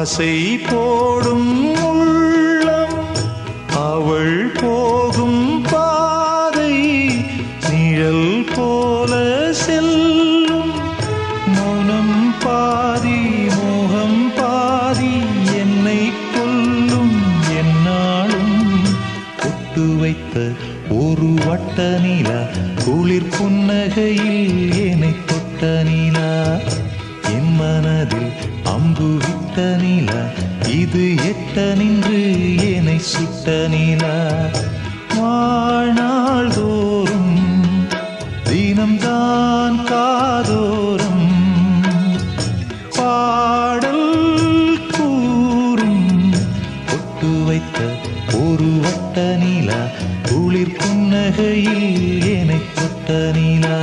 ஆசை போடும் உள்ளம் அவள் போகும் பாதை நிழல் போல செல்லும். மௌனம் பாதி மோகம் பாதி என்னை கொல்லும். என்னாலும் ஒட்டு வைத்த ஒரு வட்ட நிலா குளிர் புன்னகையில் என்னை தொட்ட நிலா. என் மனதில் அம்பு விட்ட நிலா இது எட்ட நின்று என்னை சுட்ட நிலா. வாழ்நாள் தோறும் தினம்தான் காதோறும் பாடல் கூறும். ஒட்டு வைத்த ஒரு வட்ட நிலா குளிர் புன்னகையில் என்னை தொட்ட நிலா.